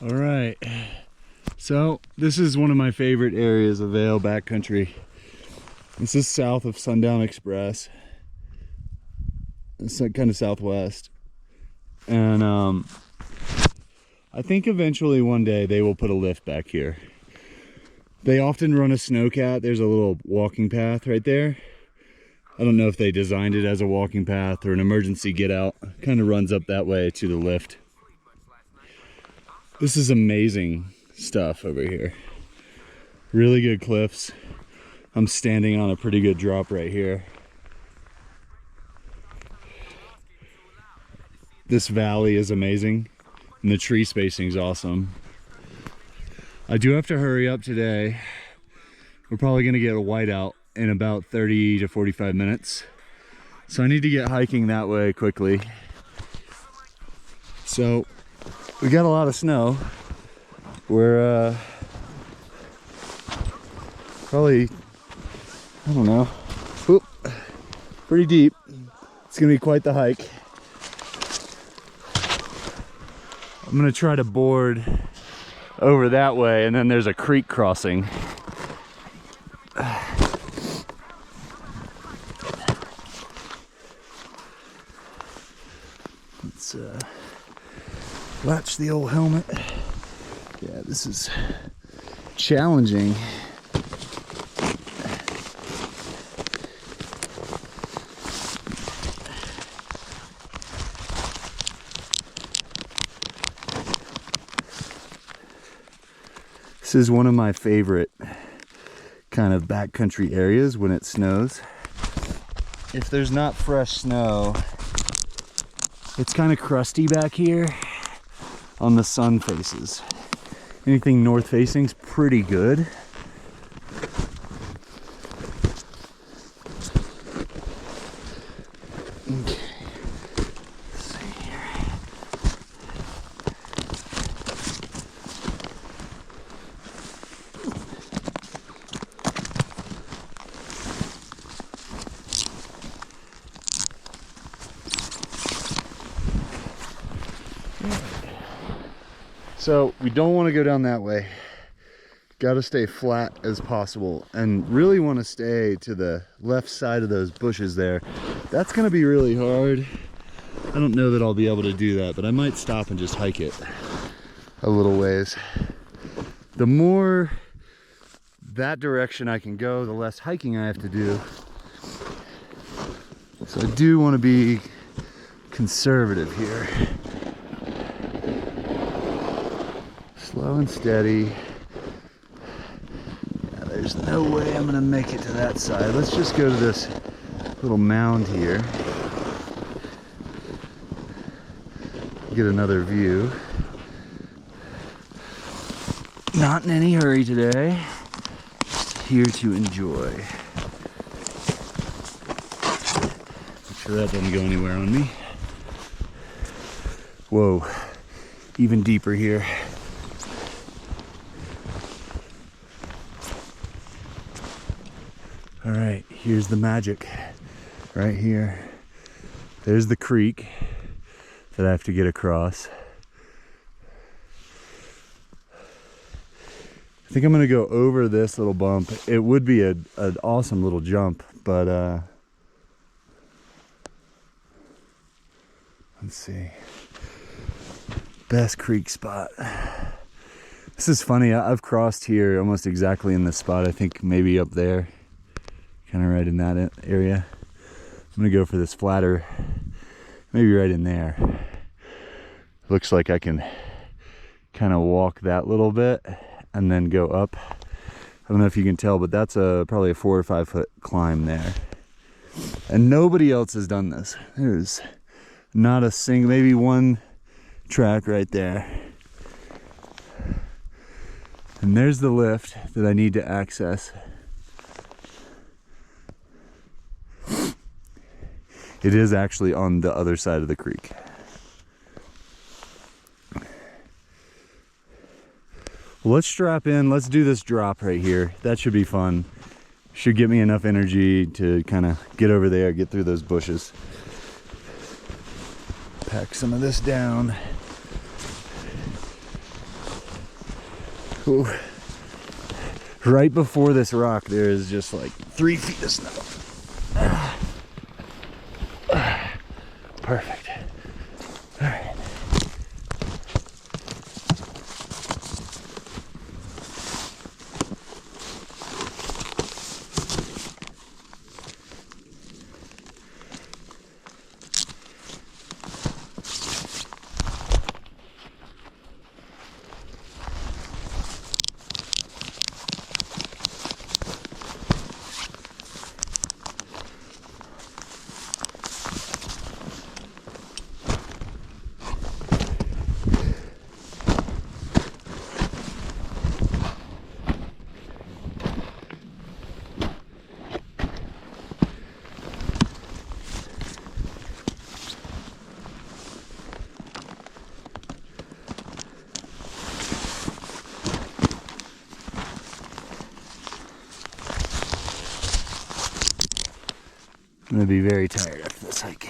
All right, so this is one of my favorite areas of Vail backcountry. This is south of Sundown Express. It's kind of southwest, and I think eventually one day they will put a lift back here. They often run a snowcat. There's a little walking path right there. I don't know if they designed it as a walking path or an emergency get out. Kind of runs up that way to the lift. This is amazing stuff over here. Really good cliffs. I'm standing on a pretty good drop right here. This valley is amazing, and the tree spacing is awesome. I do have to hurry up today. We're probably gonna get a whiteout in about 30 to 45 minutes. So I need to get hiking that way quickly. So we got a lot of snow. We're probably, I don't know, pretty deep. It's gonna be quite the hike. I'm gonna try to board over that way, and then there's a creek crossing. Let's latch the old helmet. Yeah, this is challenging. This is one of my favorite kind of backcountry areas when it snows. If there's not fresh snow, it's kind of crusty back here on the sun faces. Anything north facing is pretty good. Okay. Let's see here. So we don't want to go down that way. Got to stay flat as possible, and really want to stay to the left side of those bushes there. That's going to be really hard. I don't know that I'll be able to do that, but I might stop and just hike it a little ways. The more that direction I can go, the less hiking I have to do. So I do want to be conservative here. Slow and steady. Yeah, there's no way I'm gonna make it to that side. Let's just go to this little mound here. Get another view. Not in any hurry today. Just here to enjoy. Make sure that doesn't go anywhere on me. Whoa, even deeper here. All right, here's the magic right here. There's the creek that I have to get across. I think I'm gonna go over this little bump. It would be an awesome little jump, but let's see. Best creek spot. This is funny, I've crossed here almost exactly in this spot. I think maybe up there. Kind of right in that area. I'm gonna go for this flatter, maybe right in there. Looks like I can kind of walk that little bit and then go up. I don't know if you can tell, but that's probably a 4 or 5 foot climb there. And nobody else has done this. There's not a single, maybe one track right there. And there's the lift that I need to access. It is actually on the other side of the creek. Well, let's strap in. Let's do this drop right here. That should be fun. Should get me enough energy to kind of get over there, get through those bushes. Pack some of this down. Ooh. Right before this rock, there is just like 3 feet of snow. Perfect. All right. I'm gonna be very tired after this hike.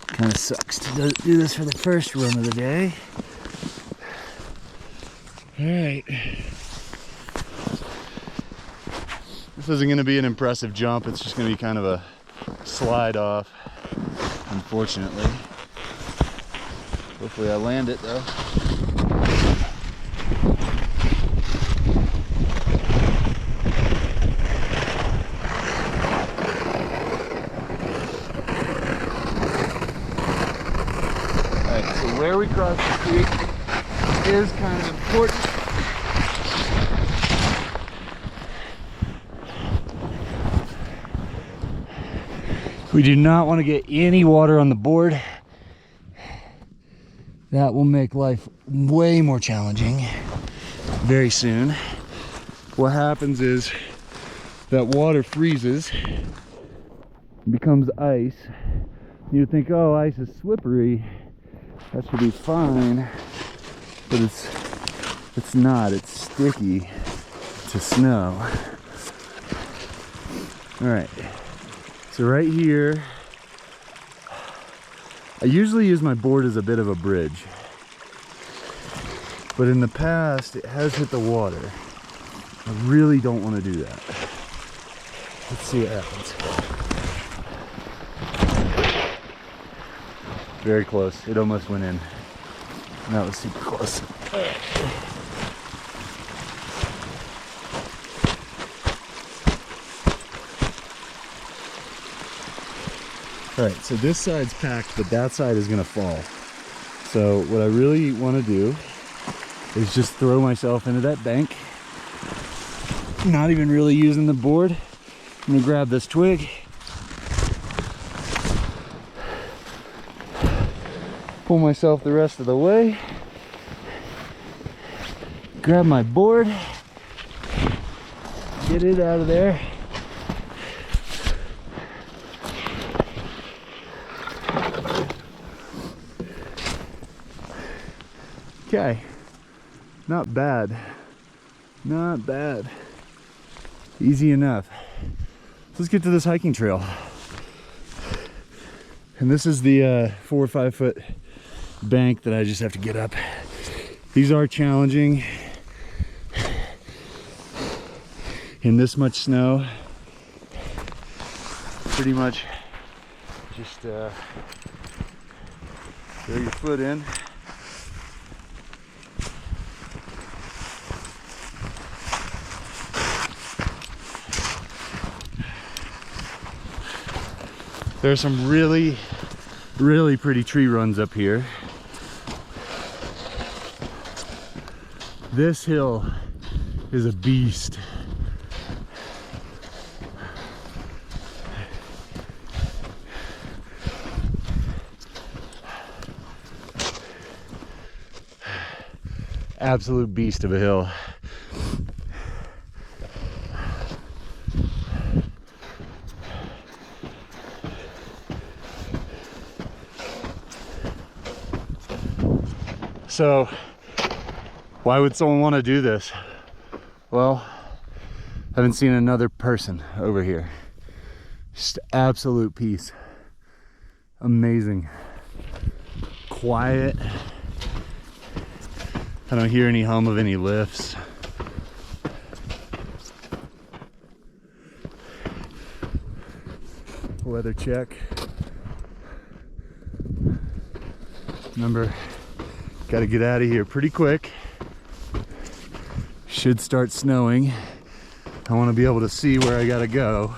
Kind of sucks to do this for the first run of the day. All right. This isn't gonna be an impressive jump. It's just gonna be kind of a slide off, unfortunately. Hopefully I land it though. Where we cross the creek is kind of important. We do not want to get any water on the board. That will make life way more challenging very soon. What happens is that water freezes, becomes ice. You think, oh, ice is slippery. That should be fine, but it's not. It's sticky to snow. All right, so right here, I usually use my board as a bit of a bridge, but in the past it has hit the water. I really don't want to do that. Let's see what happens. Very close. It almost went in. That was super close. All right, so this side's packed, but that side is gonna fall. So what I really want to do is just throw myself into that bank. Not even really using the board. I'm gonna grab this twig. Pull myself the rest of the way, grab my board, get it out of there. Okay, not bad, not bad, easy enough. Let's get to this hiking trail. And this is the 4 or 5 foot bank that I just have to get up. These are challenging in this much snow. Pretty much just throw your foot in. There's some really pretty tree runs up here. This hill is a beast. Absolute beast of a hill. So why would someone want to do this? Well, I haven't seen another person over here. Just absolute peace. Amazing. Quiet. I don't hear any hum of any lifts. Weather check. Remember, got to get out of here pretty quick. Should start snowing. I want to be able to see where I got to go.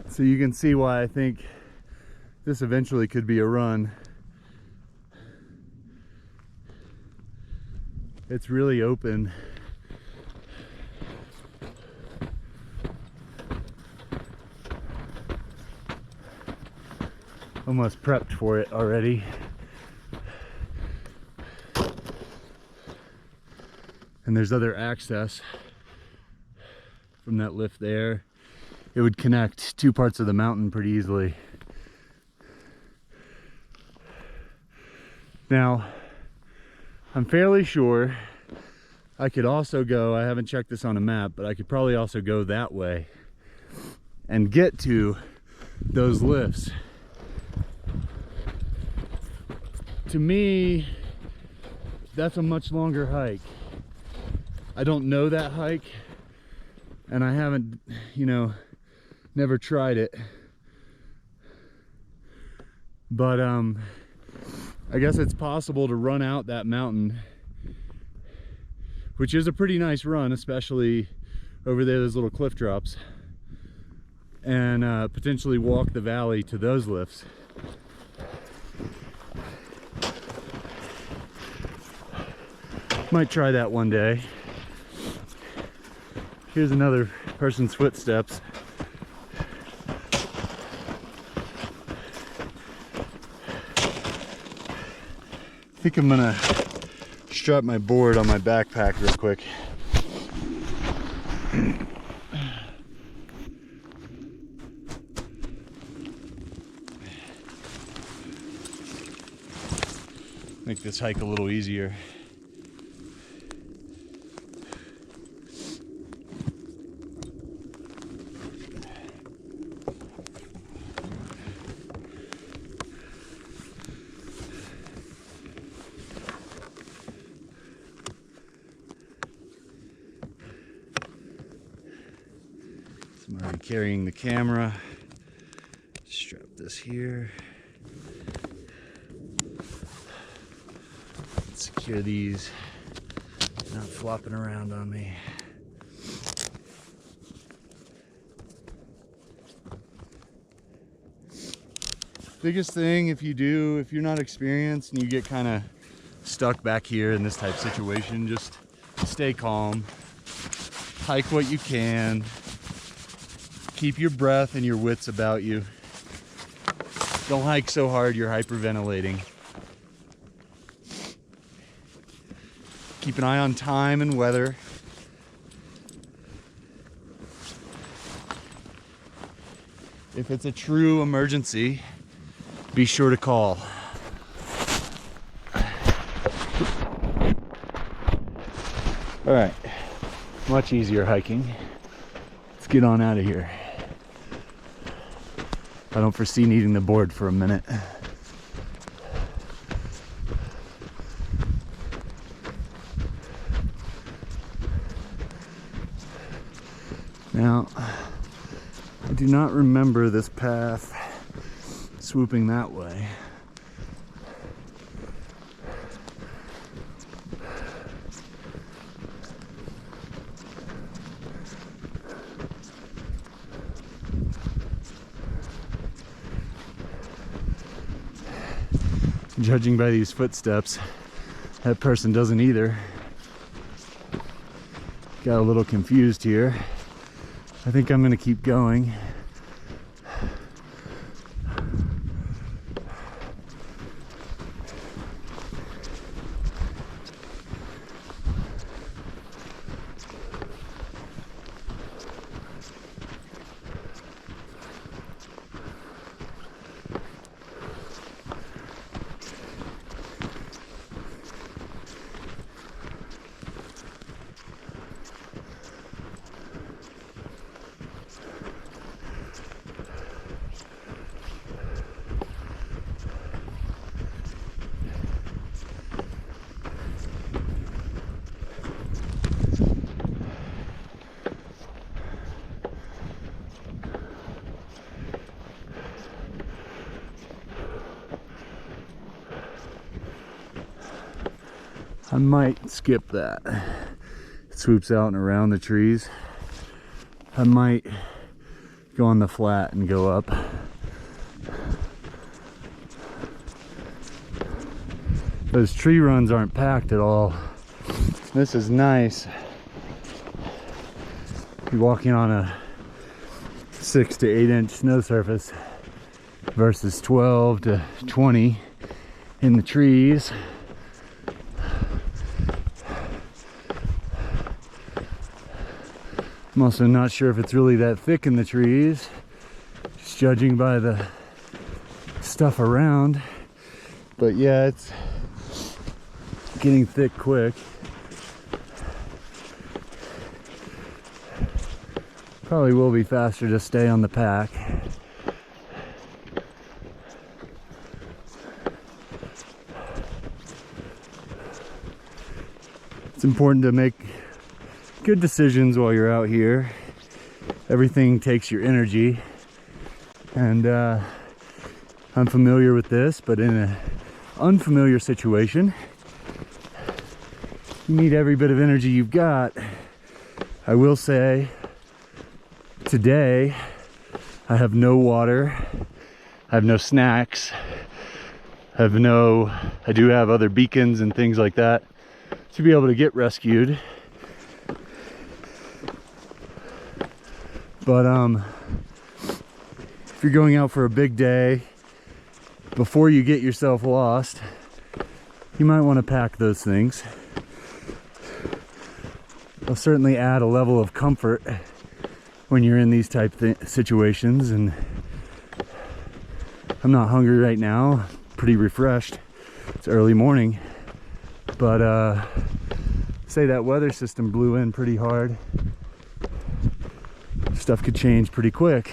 So you can see why I think this eventually could be a run. It's really open. Almost prepped for it already. And there's other access from that lift there. It would connect two parts of the mountain pretty easily. Now, I'm fairly sure I could also go, I haven't checked this on a map, but I could probably also go that way and get to those lifts. To me, that's a much longer hike. I don't know that hike, and I haven't, never tried it, but I guess it's possible to run out that mountain, which is a pretty nice run, especially over there, those little cliff drops, and potentially walk the valley to those lifts. Might try that one day. Here's another person's footsteps. I think I'm gonna strap my board on my backpack real quick. Make this hike a little easier. I'm already carrying the camera. Strap this here. Secure these, not flopping around on me. Biggest thing if you're not experienced and you get kind of stuck back here in this type of situation, just stay calm. Hike what you can. Keep your breath and your wits about you. Don't hike so hard you're hyperventilating. Keep an eye on time and weather. If it's a true emergency, be sure to call. All right, much easier hiking. Let's get on out of here. I don't foresee needing the board for a minute. Now, I do not remember this path swooping that way. Judging by these footsteps, that person doesn't either. got a little confused here. I think I'm gonna keep going. I might skip that. It swoops out and around the trees. I might go on the flat and go up. Those tree runs aren't packed at all. This is nice. You're walking on a 6 to 8 inch snow surface versus 12 to 20 in the trees. I'm also not sure if it's really that thick in the trees, just judging by the stuff around. But yeah, it's getting thick quick. Probably will be faster to stay on the pack. It's important to make good decisions while you're out here. Everything takes your energy, and I'm familiar with this, but in an unfamiliar situation, you need every bit of energy you've got. I will say, today, I have no water, I have no snacks, I do have other beacons and things like that to be able to get rescued. But if you're going out for a big day, before you get yourself lost, you might want to pack those things. They'll certainly add a level of comfort when you're in these type situations. And I'm not hungry right now, pretty refreshed. It's early morning, but say that weather system blew in pretty hard. Stuff could change pretty quick.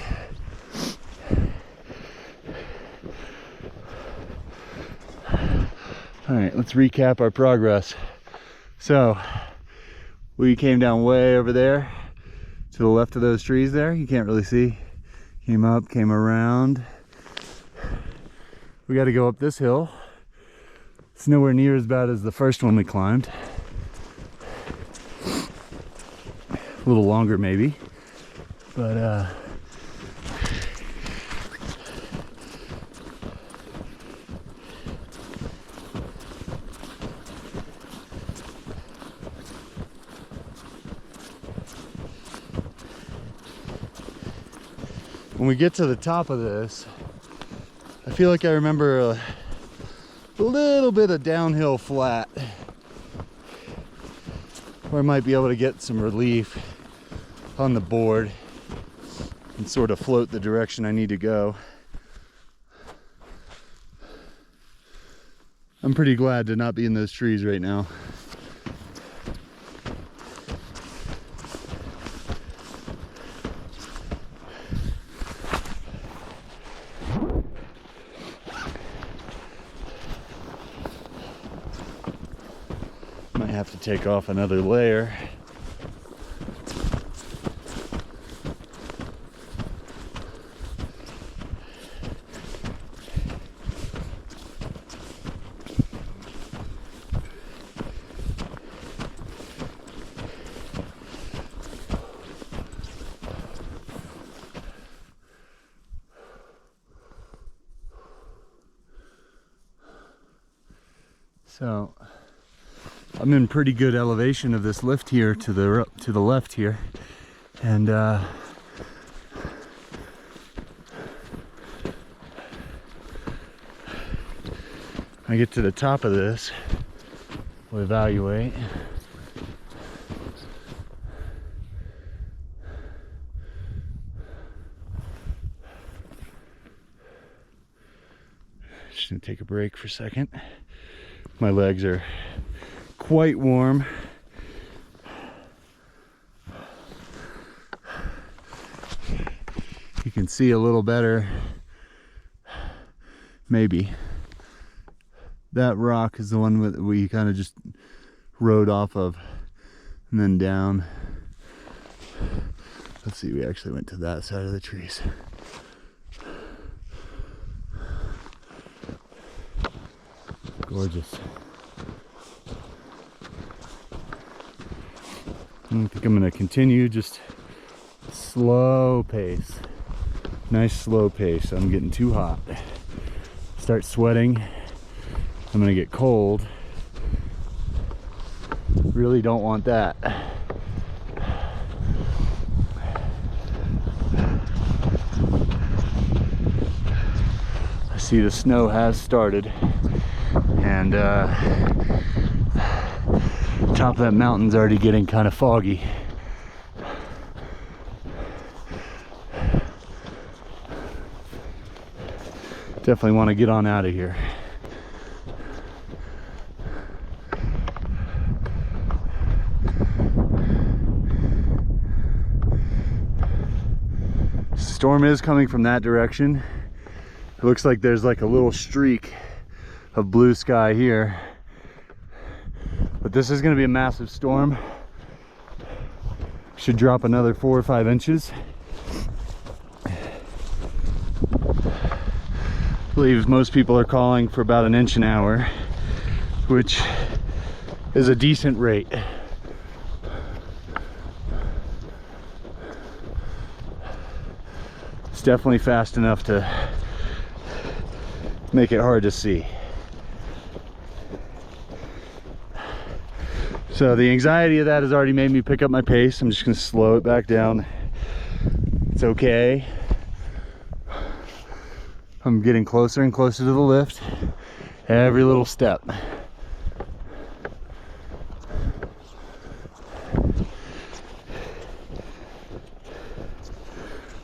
All right, let's recap our progress. So we came down way over there to the left of those trees there. You can't really see. Came up, came around. We got to go up this hill. It's nowhere near as bad as the first one we climbed. A little longer maybe. But when we get to the top of this, I feel like I remember a little bit of downhill flat where I might be able to get some relief on the board and sort of float the direction I need to go. I'm pretty glad to not be in those trees right now. Might have to take off another layer. So I'm in pretty good elevation of this lift here to the left here, and I get to the top of this, we'll evaluate. Just gonna take a break for a second. My legs are quite warm. You can see a little better, maybe. That rock is the one that we kind of just rode off of and then down. Let's see, we actually went to that side of the trees. Gorgeous. I think I'm going to continue just slow pace. Nice slow pace. I'm getting too hot. Start sweating. I'm gonna get cold. Really don't want that. I see the snow has started, and top of that mountain's already getting kind of foggy. Definitely want to get on out of here. Storm is coming from that direction. It looks like there's like a little streak of blue sky here, but this is going to be a massive storm. Should drop another 4 or 5 inches. I believe most people are calling for about 1 inch an hour, which is a decent rate. It's definitely fast enough to make it hard to see. So the anxiety of that has already made me pick up my pace. I'm just going to slow it back down. It's okay. I'm getting closer and closer to the lift every little step.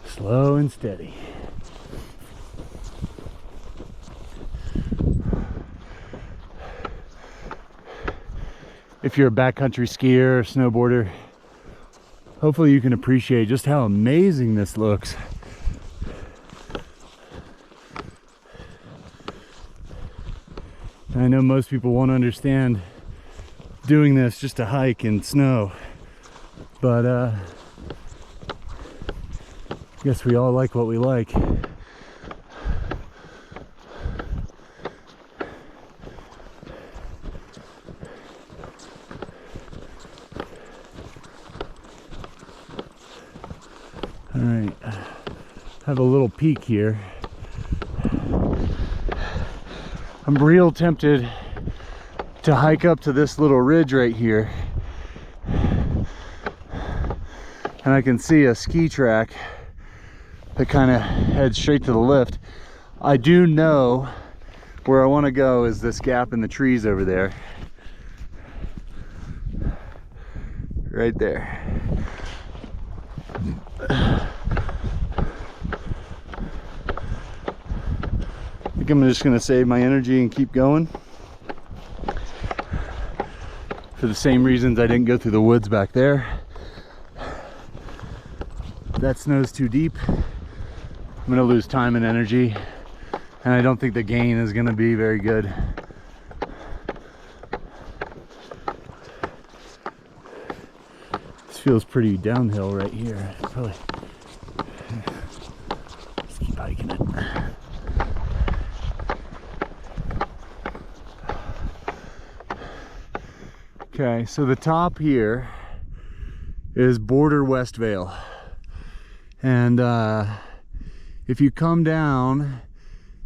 Slow and steady. If you're a backcountry skier or snowboarder, hopefully you can appreciate just how amazing this looks. I know most people won't understand doing this just to hike in snow, but I guess we all like what we like. All right, have a little peek here. I'm real tempted to hike up to this little ridge right here, and I can see a ski track that kind of heads straight to the lift. I do know where I want to go is this gap in the trees over there, right there. I think I'm just going to save my energy and keep going. For the same reasons I didn't go through the woods back there. If that snow's too deep, I'm going to lose time and energy, and I don't think the gain is going to be very good. This feels pretty downhill right here. Probably. Let's keep hiking it. Okay, so the top here is border West Vail, and if you come down,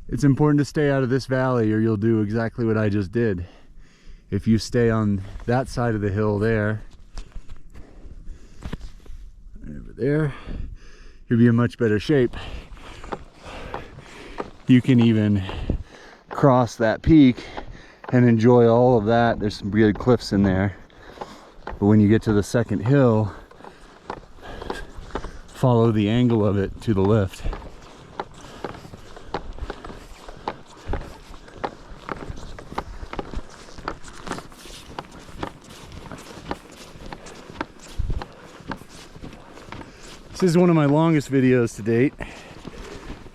it's important to stay out of this valley or you'll do exactly what I just did. if you stay on that side of the hill there, over there, you'll be in much better shape. You can even cross that peak and enjoy all of that. There's some good cliffs in there. But when you get to the second hill, follow the angle of it to the lift. This is one of my longest videos to date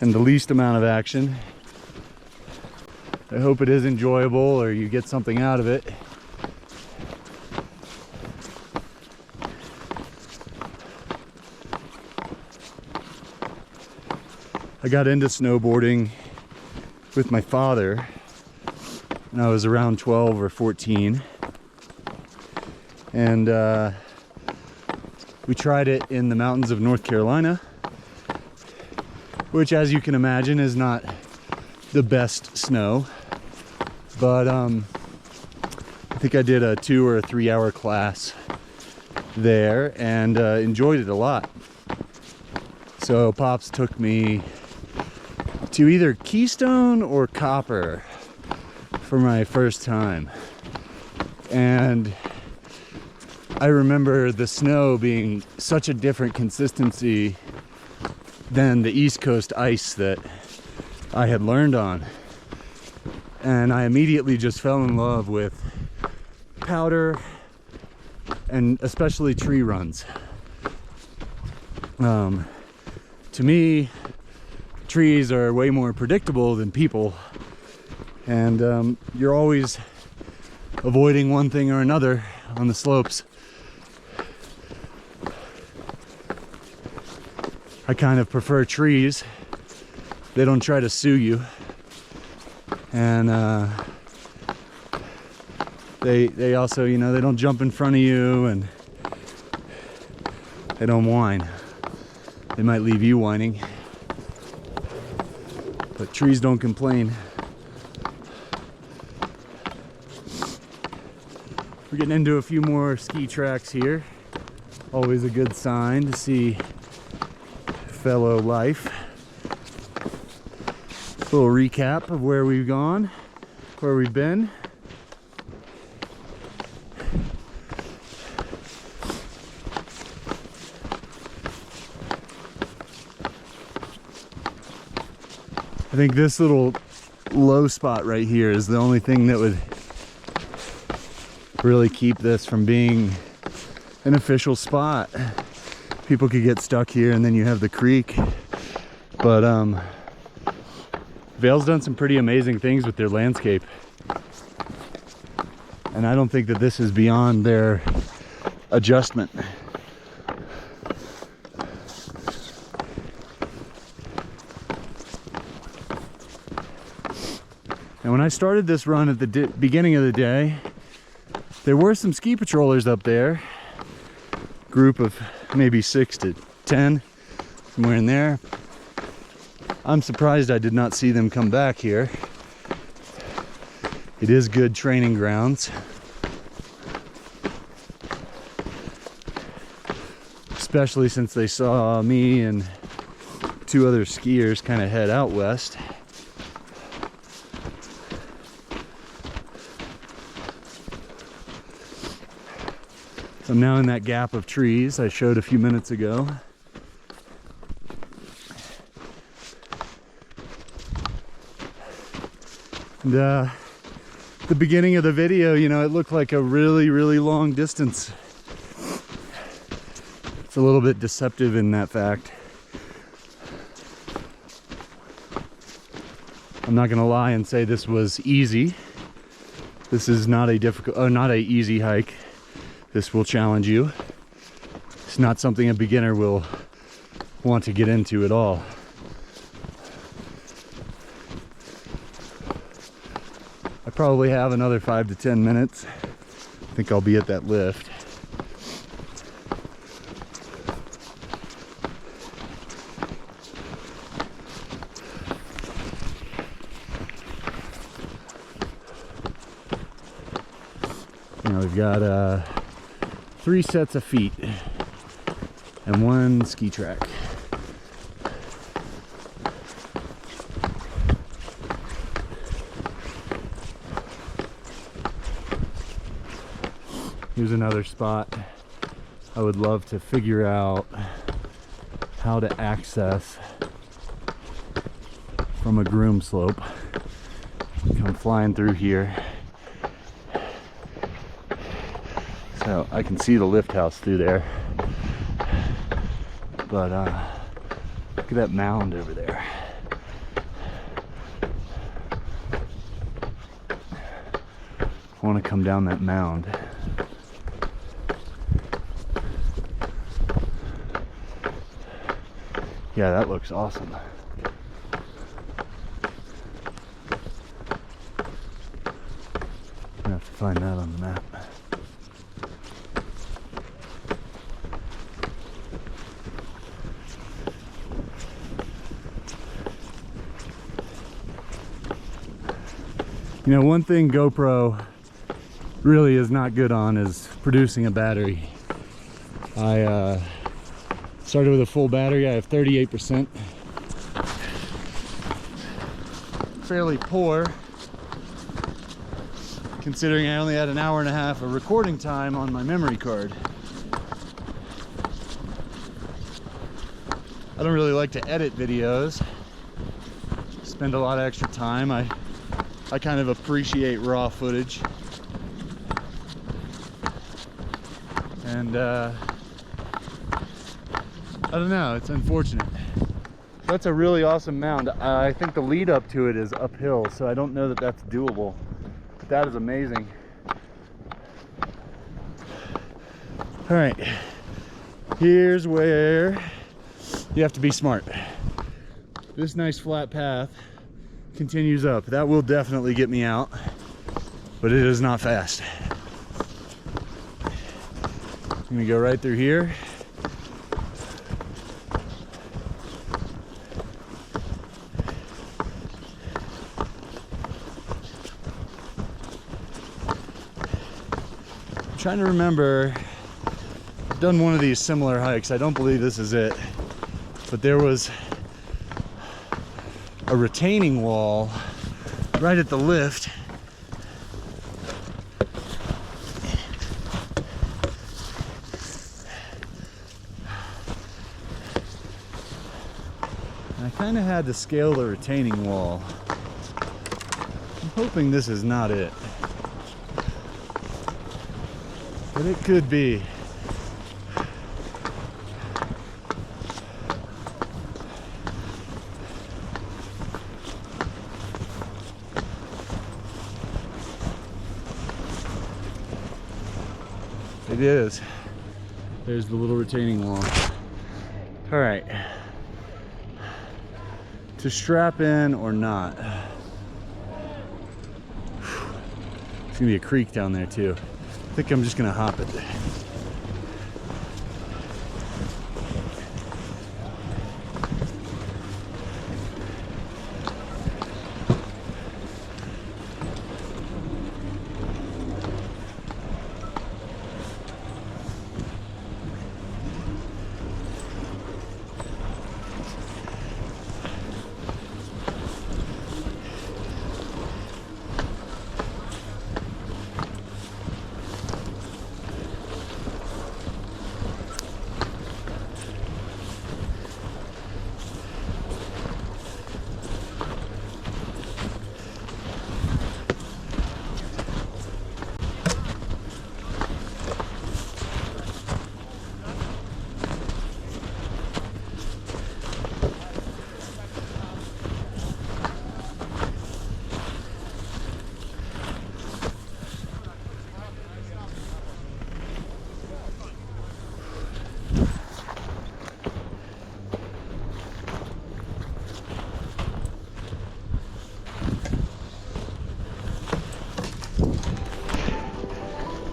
and the least amount of action. I hope it is enjoyable or you get something out of it. I got into snowboarding with my father when I was around 12 or 14. And we tried it in the mountains of North Carolina, which, as you can imagine, is not the best snow. But I think I did a 2 or 3 hour class there and enjoyed it a lot. So Pops took me to either Keystone or Copper for my first time. And I remember the snow being such a different consistency than the East Coast ice that I had learned on. And I immediately just fell in love with powder and especially tree runs. To me, trees are way more predictable than people, and you're always avoiding one thing or another on the slopes. I kind of prefer trees. They don't try to sue you, and they also, you know, they don't jump in front of you, and they don't whine. They might leave you whining, but trees don't complain. We're getting into a few more ski tracks here. Always a good sign to see fellow life. A little recap of where we've gone, where we've been. I think this little low spot right here is the only thing that would really keep this from being an official spot. People could get stuck here, and then you have the creek. But Vail's done some pretty amazing things with their landscape, and I don't think that this is beyond their adjustment. And when I started this run at the beginning of the day, there were some ski patrollers up there, group of maybe 6 to 10, somewhere in there. I'm surprised I did not see them come back here. It is good training grounds, especially since they saw me and 2 other skiers kind of head out west. So I'm now in that gap of trees I showed a few minutes ago. And the beginning of the video, you know, it looked like a really, really long distance. It's a little bit deceptive in that fact. I'm not gonna lie and say this was easy. This is not a not a easy hike. This will challenge you. It's not something a beginner will want to get into at all. I probably have another 5 to 10 minutes. I think I'll be at that lift. we've got 3 sets of feet and 1 ski track. Here's another spot I would love to figure out how to access from a groom slope. Come flying through here. So I can see the lift house through there. But look at that mound over there. I want to come down that mound. Yeah, that looks awesome. I have to find that on the map. You know, one thing GoPro really is not good on is producing a battery. I started with a full battery. I have 38%. Fairly poor, considering I only had an hour and a half of recording time on my memory card. I don't really like to edit videos, spend a lot of extra time. I kind of appreciate raw footage. And I don't know, it's unfortunate. That's a really awesome mound. I think the lead up to it is uphill, so I don't know that that's doable. But that is amazing. All right, here's where you have to be smart. This nice flat path continues up. That will definitely get me out, but it is not fast. I'm gonna go right through here. I'm trying to remember, I've done one of these similar hikes. I don't believe this is it, but there was a retaining wall right at the lift. And I kind of had to scale the retaining wall. I'm hoping this is not it, but it could be. It is. There's the little retaining wall. All right. To strap in or not. There's gonna be a creek down there too. I think I'm just gonna hop it.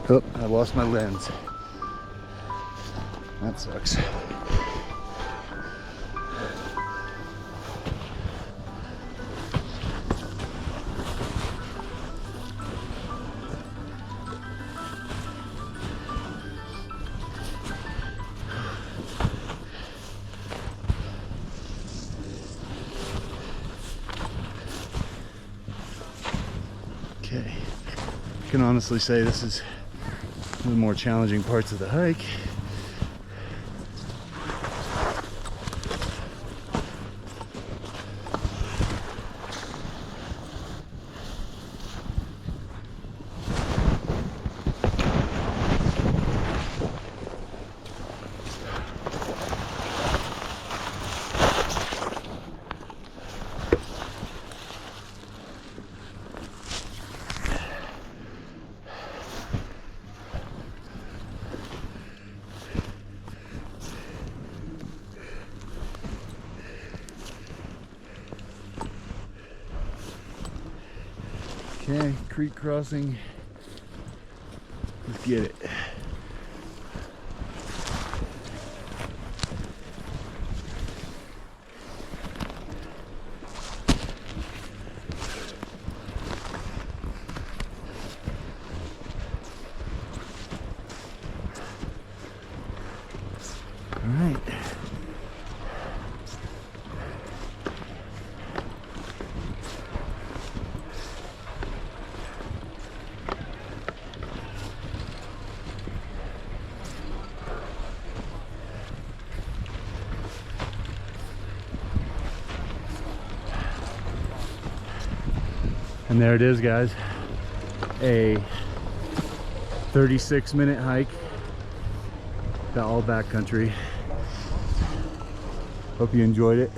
Oh, I lost my lens. That sucks. can honestly say this is one of the more challenging parts of the hike. Okay, creek crossing. Let's get it. All right. And there it is, guys. A 36-minute hike. Got all backcountry. Hope you enjoyed it.